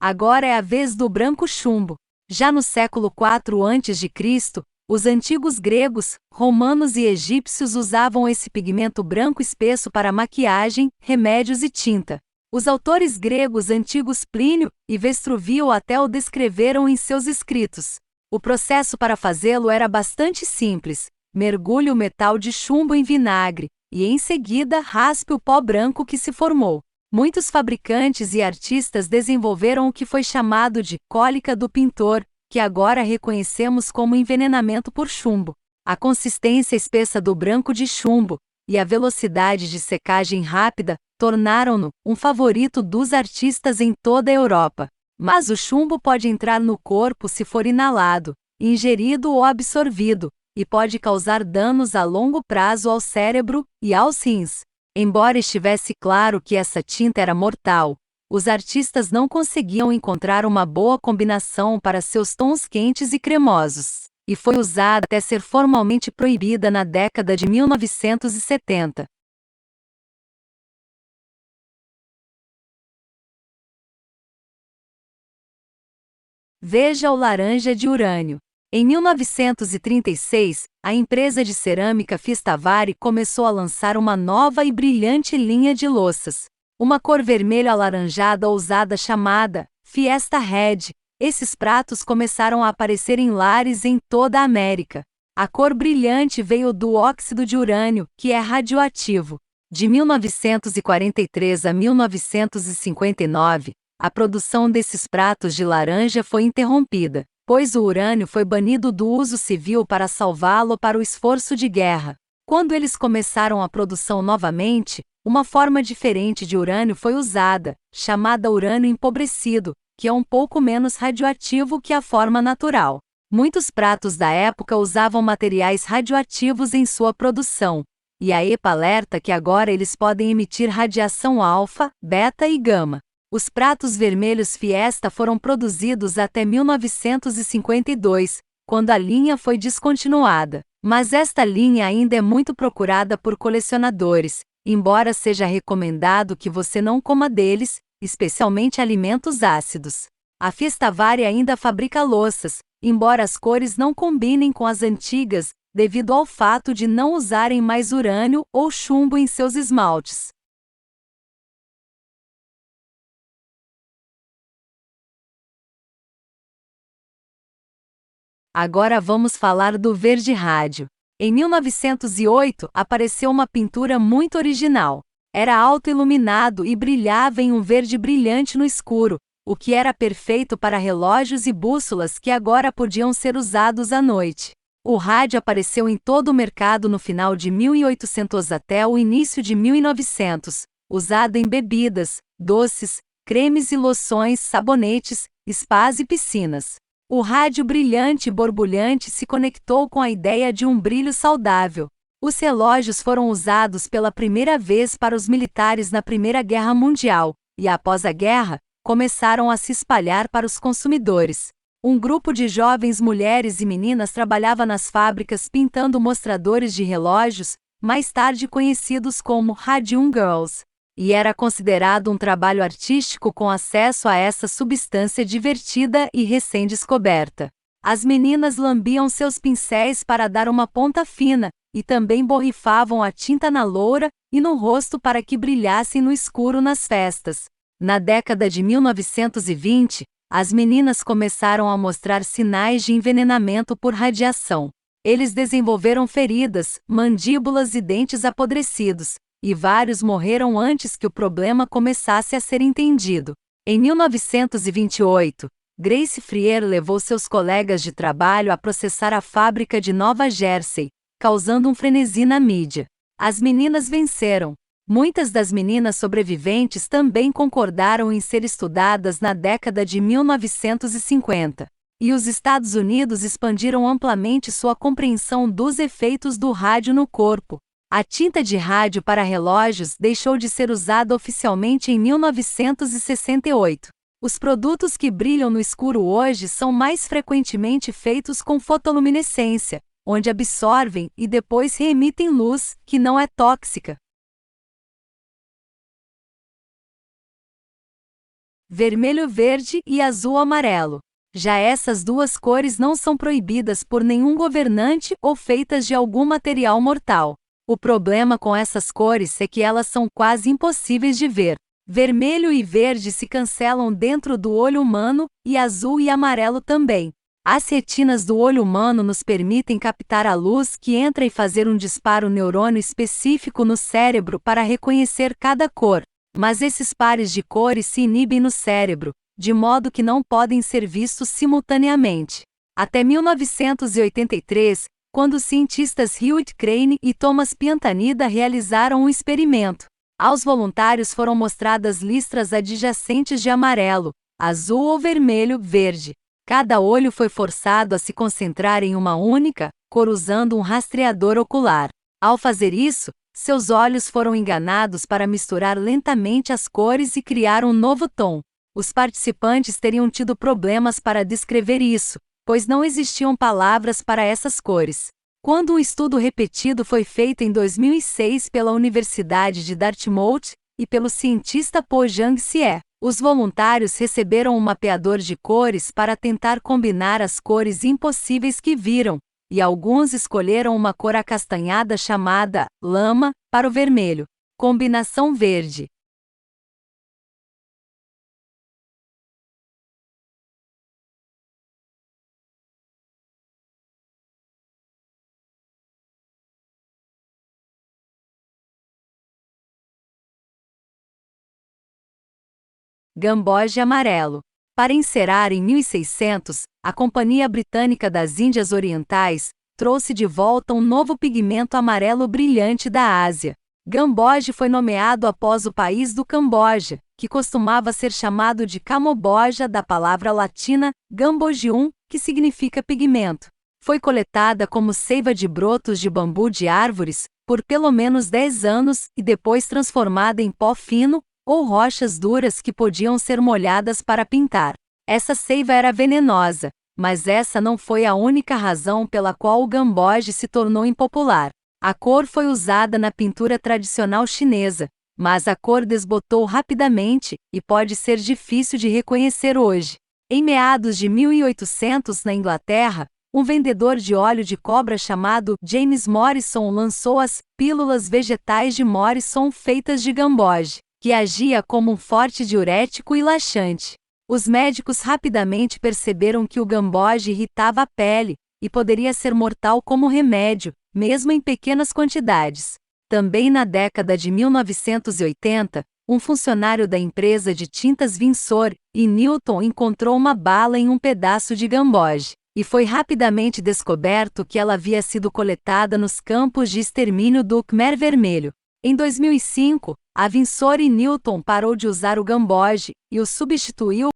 Agora é a vez do branco chumbo. Já no século IV a.C., os antigos gregos, romanos e egípcios usavam esse pigmento branco espesso para maquiagem, remédios e tinta. Os autores gregos antigos Plínio e Vestruvio até o descreveram em seus escritos. O processo para fazê-lo era bastante simples. Mergulhe o metal de chumbo em vinagre, e em seguida raspe o pó branco que se formou. Muitos fabricantes e artistas desenvolveram o que foi chamado de cólica do pintor, que agora reconhecemos como envenenamento por chumbo. A consistência espessa do branco de chumbo e a velocidade de secagem rápida tornaram-no um favorito dos artistas em toda a Europa. Mas o chumbo pode entrar no corpo se for inalado, ingerido ou absorvido, e pode causar danos a longo prazo ao cérebro e aos rins. Embora estivesse claro que essa tinta era mortal, os artistas não conseguiam encontrar uma boa combinação para seus tons quentes e cremosos, e foi usada até ser formalmente proibida na década de 1970. Veja o laranja de urânio. Em 1936, a empresa de cerâmica Fistavari começou a lançar uma nova e brilhante linha de louças. Uma cor vermelho alaranjada ousada chamada Fiesta Red. Esses pratos começaram a aparecer em lares em toda a América. A cor brilhante veio do óxido de urânio, que é radioativo. De 1943 a 1959, a produção desses pratos de laranja foi interrompida, pois o urânio foi banido do uso civil para salvá-lo para o esforço de guerra. Quando eles começaram a produção novamente, uma forma diferente de urânio foi usada, chamada urânio empobrecido, que é um pouco menos radioativo que a forma natural. Muitos pratos da época usavam materiais radioativos em sua produção, e a EPA alerta que agora eles podem emitir radiação alfa, beta e gama. Os pratos vermelhos Fiesta foram produzidos até 1952, quando a linha foi descontinuada. Mas esta linha ainda é muito procurada por colecionadores, embora seja recomendado que você não coma deles, especialmente alimentos ácidos. A Fistavari ainda fabrica louças, embora as cores não combinem com as antigas, devido ao fato de não usarem mais urânio ou chumbo em seus esmaltes. Agora vamos falar do verde rádio. Em 1908, apareceu uma pintura muito original. Era auto-iluminado e brilhava em um verde brilhante no escuro, o que era perfeito para relógios e bússolas que agora podiam ser usados à noite. O rádio apareceu em todo o mercado no final de 1800 até o início de 1900, usado em bebidas, doces, cremes e loções, sabonetes, spas e piscinas. O rádio brilhante e borbulhante se conectou com a ideia de um brilho saudável. Os relógios foram usados pela primeira vez para os militares na Primeira Guerra Mundial, e após a guerra, começaram a se espalhar para os consumidores. Um grupo de jovens mulheres e meninas trabalhava nas fábricas pintando mostradores de relógios, mais tarde conhecidos como Radium Girls. E era considerado um trabalho artístico com acesso a essa substância divertida e recém-descoberta. As meninas lambiam seus pincéis para dar uma ponta fina, e também borrifavam a tinta na loura e no rosto para que brilhassem no escuro nas festas. Na década de 1920, as meninas começaram a mostrar sinais de envenenamento por radiação. Eles desenvolveram feridas, mandíbulas e dentes apodrecidos, e vários morreram antes que o problema começasse a ser entendido. Em 1928, Grace Frier levou seus colegas de trabalho a processar a fábrica de Nova Jersey, causando um frenesi na mídia. As meninas venceram. Muitas das meninas sobreviventes também concordaram em ser estudadas na década de 1950. E os Estados Unidos expandiram amplamente sua compreensão dos efeitos do rádio no corpo. A tinta de rádio para relógios deixou de ser usada oficialmente em 1968. Os produtos que brilham no escuro hoje são mais frequentemente feitos com fotoluminescência, onde absorvem e depois reemitem luz, que não é tóxica. vermelho verde e azul amarelo. Já essas duas cores não são proibidas por nenhum governante ou feitas de algum material mortal. O problema com essas cores é que elas são quase impossíveis de ver. Vermelho e verde se cancelam dentro do olho humano, e azul e amarelo também. As retinas do olho humano nos permitem captar a luz que entra e fazer um disparo neurônio específico no cérebro para reconhecer cada cor. Mas esses pares de cores se inibem no cérebro, de modo que não podem ser vistos simultaneamente. Até 1983, quando os cientistas Hewitt Crane e Thomas Piantanida realizaram um experimento. Aos voluntários foram mostradas listras adjacentes de amarelo, azul ou vermelho, verde. Cada olho foi forçado a se concentrar em uma única cor usando um rastreador ocular. Ao fazer isso, seus olhos foram enganados para misturar lentamente as cores e criar um novo tom. Os participantes teriam tido problemas para descrever isso, pois não existiam palavras para essas cores. Quando um estudo repetido foi feito em 2006 pela Universidade de Dartmouth e pelo cientista Po Jang-sie, os voluntários receberam um mapeador de cores para tentar combinar as cores impossíveis que viram, e alguns escolheram uma cor acastanhada chamada lama para o vermelho. Combinação verde. Gamboge amarelo. Para encerar em 1600, a Companhia Britânica das Índias Orientais trouxe de volta um novo pigmento amarelo brilhante da Ásia. Gamboge foi nomeado após o país do Camboja, que costumava ser chamado de Camoboja da palavra latina gambogium, que significa pigmento. Foi coletada como seiva de brotos de bambu de árvores por pelo menos 10 anos e depois transformada em pó fino ou rochas duras que podiam ser molhadas para pintar. Essa seiva era venenosa, mas essa não foi a única razão pela qual o gamboge se tornou impopular. A cor foi usada na pintura tradicional chinesa, mas a cor desbotou rapidamente e pode ser difícil de reconhecer hoje. Em meados de 1800 na Inglaterra, um vendedor de óleo de cobra chamado James Morrison lançou as pílulas vegetais de Morrison feitas de gamboge, que agia como um forte diurético e laxante. Os médicos rapidamente perceberam que o gamboge irritava a pele e poderia ser mortal como remédio, mesmo em pequenas quantidades. Também na década de 1980, um funcionário da empresa de tintas Winsor e Newton encontrou uma bala em um pedaço de gamboge, e foi rapidamente descoberto que ela havia sido coletada nos campos de extermínio do Khmer Vermelho. Em 2005, a Winsor e Newton parou de usar o gamboge e o substituiu